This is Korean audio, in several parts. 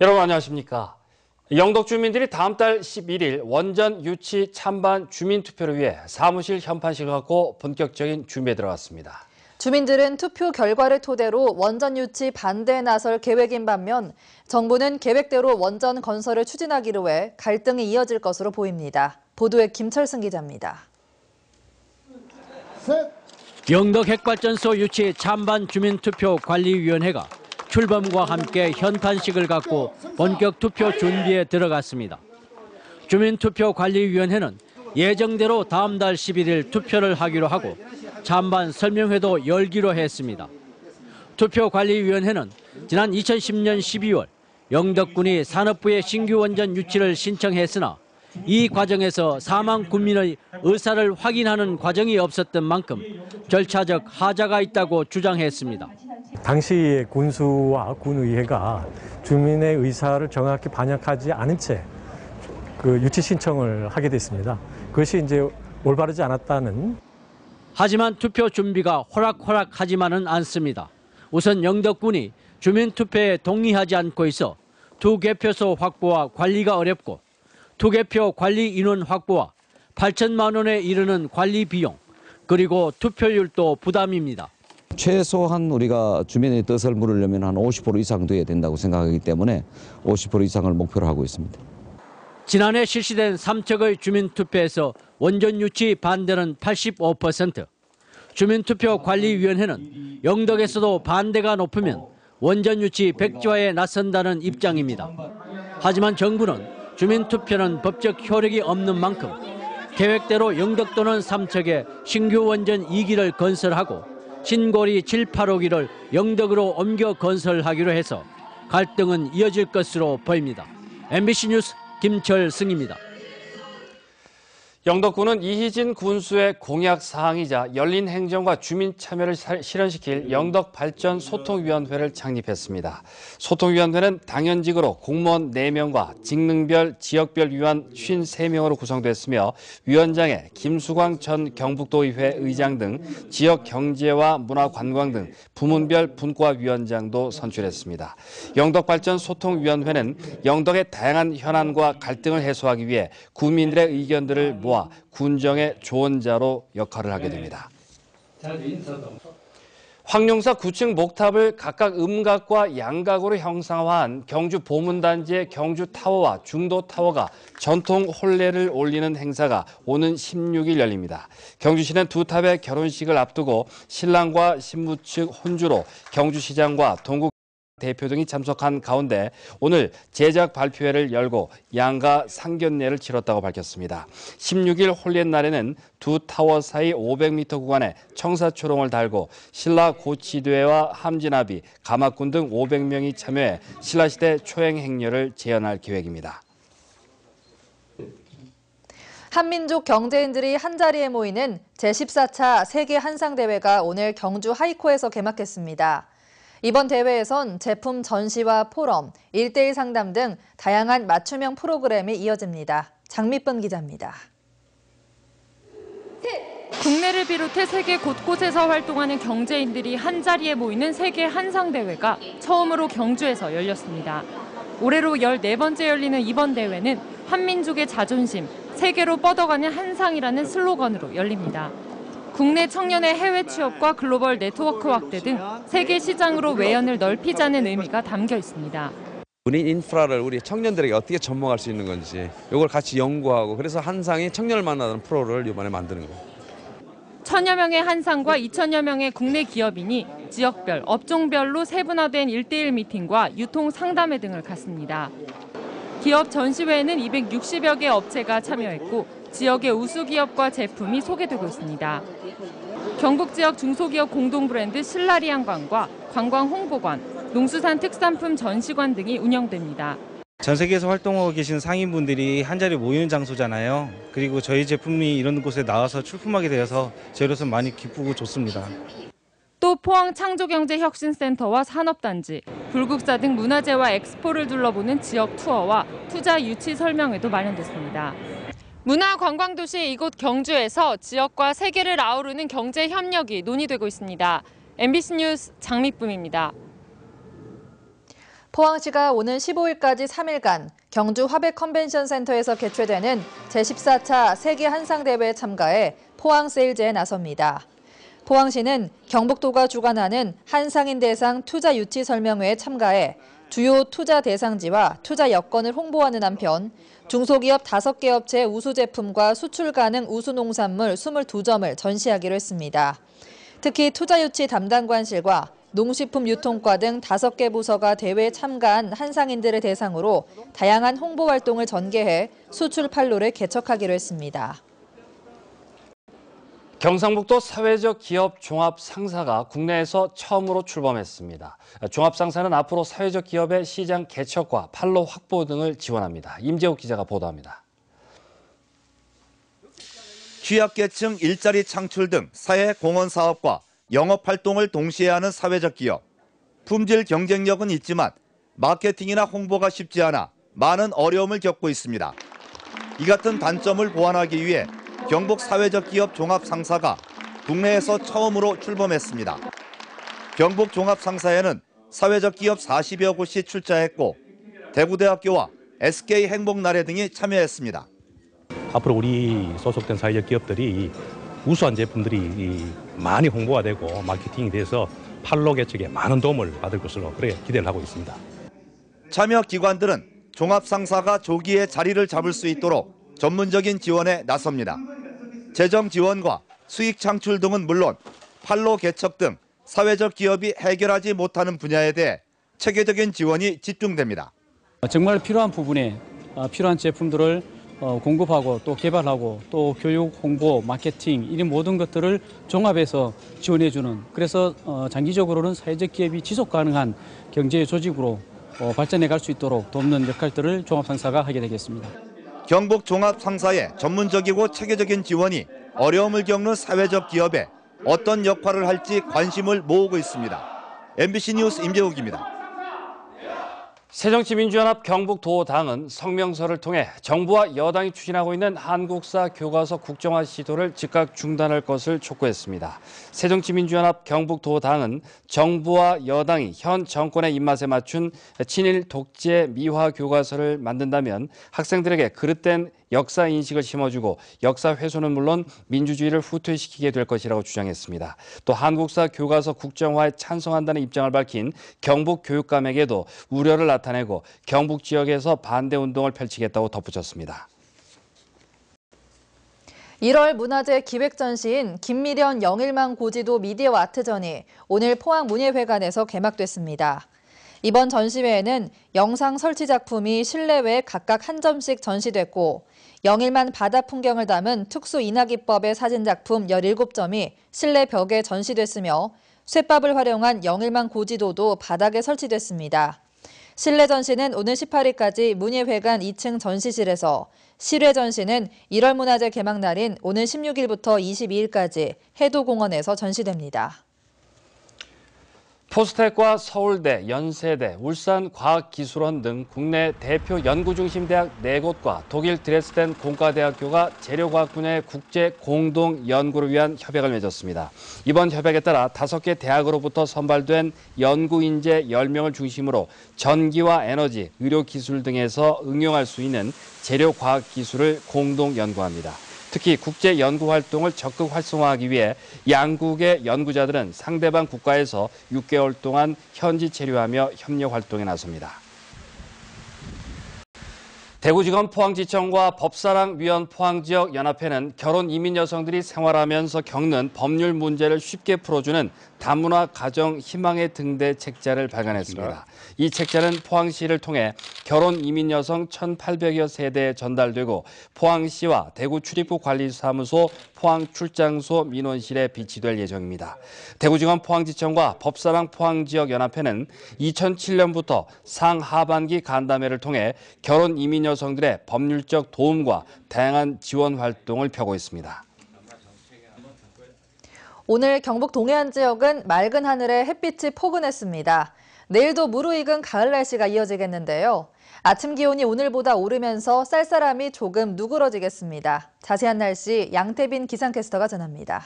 여러분 안녕하십니까. 영덕 주민들이 다음 달 11일 원전 유치 찬반 주민투표를 위해 사무실 현판식을 갖고 본격적인 준비에 들어갔습니다. 주민들은 투표 결과를 토대로 원전 유치 반대에 나설 계획인 반면 정부는 계획대로 원전 건설을 추진하기로 해 갈등이 이어질 것으로 보입니다. 보도에 김철승 기자입니다. 영덕 핵발전소 유치 찬반 주민투표관리위원회가 출범과 함께 현판식을 갖고 본격 투표 준비에 들어갔습니다. 주민투표관리위원회는 예정대로 다음 달 11일 투표를 하기로 하고 찬반 설명회도 열기로 했습니다. 투표관리위원회는 지난 2010년 12월 영덕군이 산업부에 신규 원전 유치를 신청했으나 이 과정에서 사망 군민의 의사를 확인하는 과정이 없었던 만큼 절차적 하자가 있다고 주장했습니다. 당시의 군수와 군의회가 주민의 의사를 정확히 반영하지 않은 채 그 유치 신청을 하게 됐습니다. 그것이 이제 올바르지 않았다는. 하지만 투표 준비가 호락호락하지만은 않습니다. 우선 영덕군이 주민투표에 동의하지 않고 있어 투개표소 확보와 관리가 어렵고 투개표 관리 인원 확보와 8천만 원에 이르는 관리 비용 그리고 투표율도 부담입니다. 최소한 우리가 주민의 뜻을 물으려면 한 50% 이상 돼야 된다고 생각하기 때문에 50% 이상을 목표로 하고 있습니다. 지난해 실시된 3척의 주민투표에서 원전 유치 반대는 85%. 주민투표관리위원회는 영덕에서도 반대가 높으면 원전 유치 백지화에 나선다는 입장입니다. 하지만 정부는 주민투표는 법적 효력이 없는 만큼 계획대로 영덕도는 3척에 신규 원전 2기를 건설하고 신고리 7, 8호기를 영덕으로 옮겨 건설하기로 해서 갈등은 이어질 것으로 보입니다. MBC 뉴스 김철승입니다. 영덕군은 이희진 군수의 공약 사항이자 열린 행정과 주민 참여를 실현시킬 영덕발전소통위원회를 창립했습니다. 소통위원회는 당연직으로 공무원 4명과 직능별, 지역별 위원 53명으로 구성됐으며 위원장에 김수광 전 경북도의회 의장 등 지역 경제와 문화관광 등 부문별 분과위원장도 선출했습니다. 영덕발전소통위원회는 영덕의 다양한 현안과 갈등을 해소하기 위해 구민들의 의견들을 모아 군정의 조언자로 역할을 하게 됩니다. 황룡사 9층 목탑을 각각 음각과 양각으로 형상화한 경주 보문단지의 경주타워와 중도타워가 전통 혼례를 올리는 행사가 오는 16일 열립니다. 경주시는 두 탑의 결혼식을 앞두고 신랑과 신부 측 혼주로 경주시장과 동국 대표 등이 참석한 가운데 오늘 제작 발표회를 열고 양가 상견례를 치렀다고 밝혔습니다. 16일 홀례 날에는 두 타워 사이 500m 구간에 청사초롱을 달고 신라 고치대와 함진아비, 가마꾼 등 500명이 참여해 신라시대 초행 행렬을 재현할 계획입니다. 한민족 경제인들이 한자리에 모이는 제14차 세계 한상대회가 오늘 경주 하이코에서 개막했습니다. 이번 대회에선 제품 전시와 포럼, 1:1 상담 등 다양한 맞춤형 프로그램이 이어집니다. 장미쁨 기자입니다. 국내를 비롯해 세계 곳곳에서 활동하는 경제인들이 한자리에 모이는 세계 한상대회가 처음으로 경주에서 열렸습니다. 올해로 14번째 열리는 이번 대회는 한민족의 자존심, 세계로 뻗어가는 한상이라는 슬로건으로 열립니다. 국내 청년의 해외 취업과 글로벌 네트워크 확대 등 세계 시장으로 외연을 넓히자는 의미가 담겨 있습니다. 군인 인프라를 우리 청년들에게 어떻게 접목할 수 있는 건지 이걸 같이 연구하고 그래서 한상이 청년을 만나는 프로를 이번에 만드는 거예요. 1000여 명의 한상과 2000여 명의 국내 기업인이 지역별, 업종별로 세분화된 1:1 미팅과 유통 상담회 등을 갖습니다. 기업 전시회에는 260여 개 업체가 참여했고 지역의 우수 기업과 제품이 소개되고 있습니다. 경북 지역 중소기업 공동 브랜드 신라리안관과 관광홍보관, 농수산 특산품 전시관 등이 운영됩니다. 전 세계에서 활동하고 계신 상인분들이 한자리에 모이는 장소잖아요. 그리고 저희 제품이 이런 곳에 나와서 출품하게 되어서 저희로서 많이 기쁘고 좋습니다. 또 포항 창조경제혁신센터와 산업단지, 불국사 등 문화재와 엑스포를 둘러보는 지역 투어와 투자 유치 설명회도 마련됐습니다. 문화관광도시 이곳 경주에서 지역과 세계를 아우르는 경제 협력이 논의되고 있습니다. MBC 뉴스 장미쁨입니다. 포항시가 오는 15일까지 3일간 경주 화백 컨벤션 센터에서 개최되는 제14차 세계 한상대회에 참가해 포항 세일즈에 나섭니다. 포항시는 경북도가 주관하는 한상인 대상 투자 유치 설명회에 참가해 주요 투자 대상지와 투자 여건을 홍보하는 한편 중소기업 5개 업체 우수 제품과 수출 가능 우수 농산물 22점을 전시하기로 했습니다. 특히 투자 유치 담당관실과 농식품 유통과 등 5개 부서가 대회에 참가한 한상인들을 대상으로 다양한 홍보 활동을 전개해 수출 판로를 개척하기로 했습니다. 경상북도 사회적 기업 종합상사가 국내에서 처음으로 출범했습니다. 종합상사는 앞으로 사회적 기업의 시장 개척과 판로 확보 등을 지원합니다. 임재욱 기자가 보도합니다. 취약계층 일자리 창출 등 사회 공헌 사업과 영업활동을 동시에 하는 사회적 기업. 품질 경쟁력은 있지만 마케팅이나 홍보가 쉽지 않아 많은 어려움을 겪고 있습니다. 이 같은 단점을 보완하기 위해 경북 사회적 기업 종합상사가 국내에서 처음으로 출범했습니다. 경북 종합상사에는 사회적 기업 40여 곳이 출자했고 대구대학교와 SK행복나래 등이 참여했습니다. 앞으로 우리 소속된 사회적 기업들이 우수한 제품들이 많이 홍보가 되고 마케팅이 돼서 판로 개척에 많은 도움을 받을 것으로 그렇게 기대를 하고 있습니다. 참여 기관들은 종합상사가 조기에 자리를 잡을 수 있도록 전문적인 지원에 나섭니다. 재정 지원과 수익 창출 등은 물론 판로 개척 등 사회적 기업이 해결하지 못하는 분야에 대해 체계적인 지원이 집중됩니다. 정말 필요한 부분에 필요한 제품들을 공급하고 또 개발하고 또 교육, 홍보, 마케팅 이런 모든 것들을 종합해서 지원해주는 그래서 장기적으로는 사회적 기업이 지속 가능한 경제 조직으로 발전해 갈 수 있도록 돕는 역할들을 종합상사가 하게 되겠습니다. 경북 종합상사의 전문적이고 체계적인 지원이 어려움을 겪는 사회적 기업에 어떤 역할을 할지 관심을 모으고 있습니다. MBC 뉴스 임재욱입니다. 새정치민주연합 경북도당은 성명서를 통해 정부와 여당이 추진하고 있는 한국사 교과서 국정화 시도를 즉각 중단할 것을 촉구했습니다. 새정치민주연합 경북도당은 정부와 여당이 현 정권의 입맛에 맞춘 친일 독재 미화 교과서를 만든다면 학생들에게 그릇된 역사 인식을 심어주고 역사 훼손은 물론 민주주의를 후퇴시키게 될 것이라고 주장했습니다. 또 한국사 교과서 국정화에 찬성한다는 입장을 밝힌 경북 교육감에게도 우려를 나타내고 경북 지역에서 반대 운동을 펼치겠다고 덧붙였습니다. 1월 문화재 기획 전시인 김미련 영일만 고지도 미디어 아트전이 오늘 포항 문예회관에서 개막됐습니다. 이번 전시회에는 영상 설치 작품이 실내외에 각각 한 점씩 전시됐고 영일만 바다 풍경을 담은 특수 인화기법의 사진 작품 17점이 실내 벽에 전시됐으며 쇠밥을 활용한 영일만 고지도도 바닥에 설치됐습니다. 실내 전시는 오늘 18일까지 문예회관 2층 전시실에서, 실외 전시는 1월 문화재 개막 날인 오늘 16일부터 22일까지 해도공원에서 전시됩니다. 포스텍과 서울대, 연세대, 울산과학기술원 등 국내 대표 연구중심 대학 4곳과 독일 드레스덴 공과대학교가 재료과학 분야의 국제 공동 연구를 위한 협약을 맺었습니다. 이번 협약에 따라 5개 대학으로부터 선발된 연구인재 10명을 중심으로 전기와 에너지, 의료기술 등에서 응용할 수 있는 재료과학기술을 공동 연구합니다. 특히 국제 연구 활동을 적극 활성화하기 위해 양국의 연구자들은 상대방 국가에서 6개월 동안 현지 체류하며 협력 활동에 나섭니다. 대구지검 포항지청과 법사랑위원 포항지역연합회는 결혼 이민 여성들이 생활하면서 겪는 법률 문제를 쉽게 풀어주는 다문화 가정 희망의 등대 책자를 발간했습니다. 이 책자는 포항시를 통해 결혼 이민 여성 1,800여 세대에 전달되고 포항시와 대구 출입국 관리사무소 포항출장소 민원실에 비치될 예정입니다. 대구지검 포항지청과 법사랑 포항지역연합회는 2007년부터 상하반기 간담회를 통해 결혼 이민 여성들의 법률적 도움과 다양한 지원 활동을 펴고 있습니다. 오늘 경북 동해안 지역은 맑은 하늘에 햇빛이 포근했습니다. 내일도 무르익은 가을 날씨가 이어지겠는데요. 아침 기온이 오늘보다 오르면서 쌀쌀함이 조금 누그러지겠습니다. 자세한 날씨 양태빈 기상캐스터가 전합니다.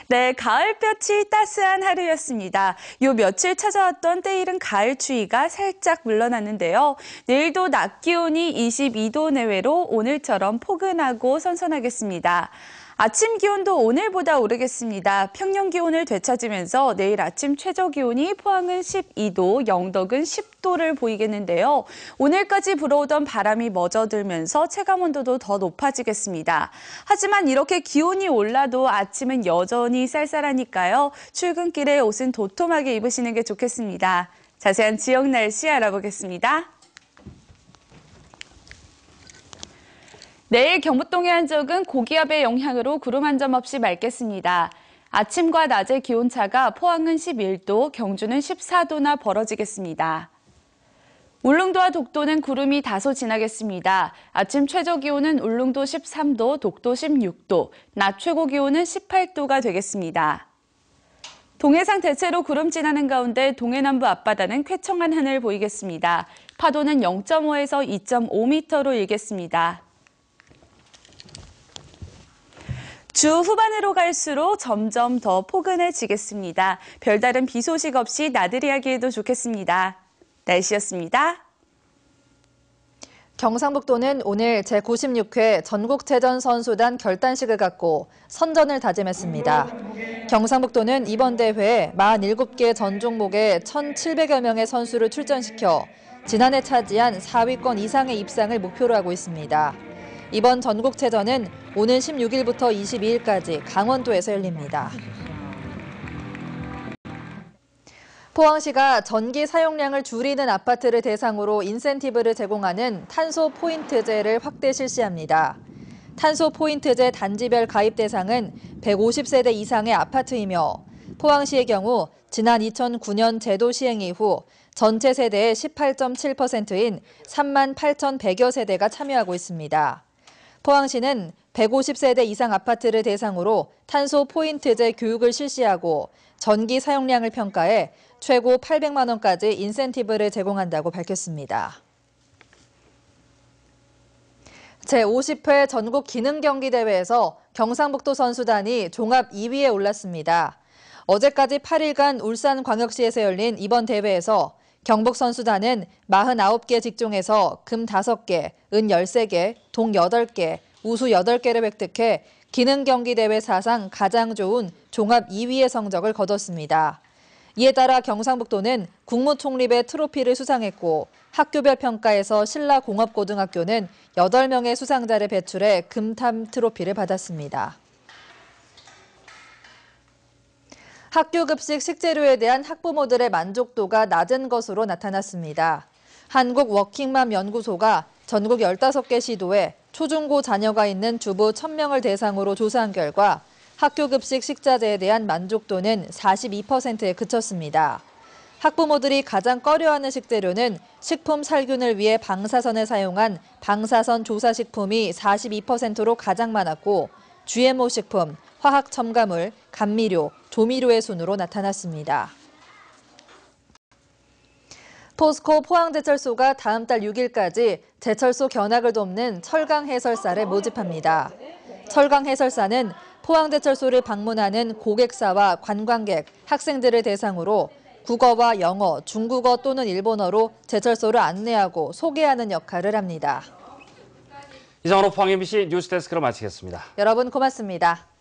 네, 가을볕이 따스한 하루였습니다. 요 며칠 찾아왔던 때이른 가을 추위가 살짝 물러났는데요. 내일도 낮 기온이 22도 내외로 오늘처럼 포근하고 선선하겠습니다. 아침 기온도 오늘보다 오르겠습니다. 평년 기온을 되찾으면서 내일 아침 최저 기온이 포항은 12도, 영덕은 10도를 보이겠는데요. 오늘까지 불어오던 바람이 멎어들면서 체감 온도도 더 높아지겠습니다. 하지만 이렇게 기온이 올라도 아침은 여전히 쌀쌀하니까요. 출근길에 옷은 도톰하게 입으시는 게 좋겠습니다. 자세한 지역 날씨 알아보겠습니다. 내일 경북 동해 한적은 고기압의 영향으로 구름 한 점 없이 맑겠습니다. 아침과 낮의 기온차가 포항은 11도, 경주는 14도나 벌어지겠습니다. 울릉도와 독도는 구름이 다소 지나겠습니다. 아침 최저 기온은 울릉도 13도, 독도 16도, 낮 최고 기온은 18도가 되겠습니다. 동해상 대체로 구름 지나는 가운데 동해남부 앞바다는 쾌청한 하늘 보이겠습니다. 파도는 0.5에서 2.5m로 일겠습니다. 주 후반으로 갈수록 점점 더 포근해지겠습니다. 별다른 비 소식 없이 나들이 하기에도 좋겠습니다. 날씨였습니다. 경상북도는 오늘 제96회 전국체전 선수단 결단식을 갖고 선전을 다짐했습니다. 경상북도는 이번 대회에 47개 전 종목에 1,700여 명의 선수를 출전시켜 지난해 차지한 4위권 이상의 입상을 목표로 하고 있습니다. 이번 전국체전은 오는 16일부터 22일까지 강원도에서 열립니다. 포항시가 전기 사용량을 줄이는 아파트를 대상으로 인센티브를 제공하는 탄소 포인트제를 확대 실시합니다. 탄소 포인트제 단지별 가입 대상은 150세대 이상의 아파트이며 포항시의 경우 지난 2009년 제도 시행 이후 전체 세대의 18.7%인 38,100여 세대가 참여하고 있습니다. 포항시는 150세대 이상 아파트를 대상으로 탄소 포인트제 교육을 실시하고 전기 사용량을 평가해 최고 800만 원까지 인센티브를 제공한다고 밝혔습니다. 제50회 전국 기능경기대회에서 경상북도 선수단이 종합 2위에 올랐습니다. 어제까지 8일간 울산광역시에서 열린 이번 대회에서 경북 선수단은 49개 직종에서 금 5개, 은 13개, 동 8개, 우수 8개를 획득해 기능경기대회 사상 가장 좋은 종합 2위의 성적을 거뒀습니다. 이에 따라 경상북도는 국무총리배 트로피를 수상했고 학교별 평가에서 신라공업고등학교는 8명의 수상자를 배출해 금탐 트로피를 받았습니다. 학교급식 식재료에 대한 학부모들의 만족도가 낮은 것으로 나타났습니다. 한국워킹맘 연구소가 전국 15개 시도에 초중고 자녀가 있는 주부 1,000명을 대상으로 조사한 결과 학교급식 식자재에 대한 만족도는 42%에 그쳤습니다. 학부모들이 가장 꺼려하는 식재료는 식품 살균을 위해 방사선을 사용한 방사선 조사식품이 42%로 가장 많았고 GMO 식품, 화학 첨가물, 감미료, 조미료의 순으로 나타났습니다. 포스코 포항제철소가 다음 달 6일까지 제철소 견학을 돕는 철강 해설사를 모집합니다. 철강 해설사는 포항제철소를 방문하는 고객사와 관광객, 학생들을 대상으로 국어와 영어, 중국어 또는 일본어로 제철소를 안내하고 소개하는 역할을 합니다. 이상으로 포항 MBC 뉴스데스크로 마치겠습니다. 여러분 고맙습니다.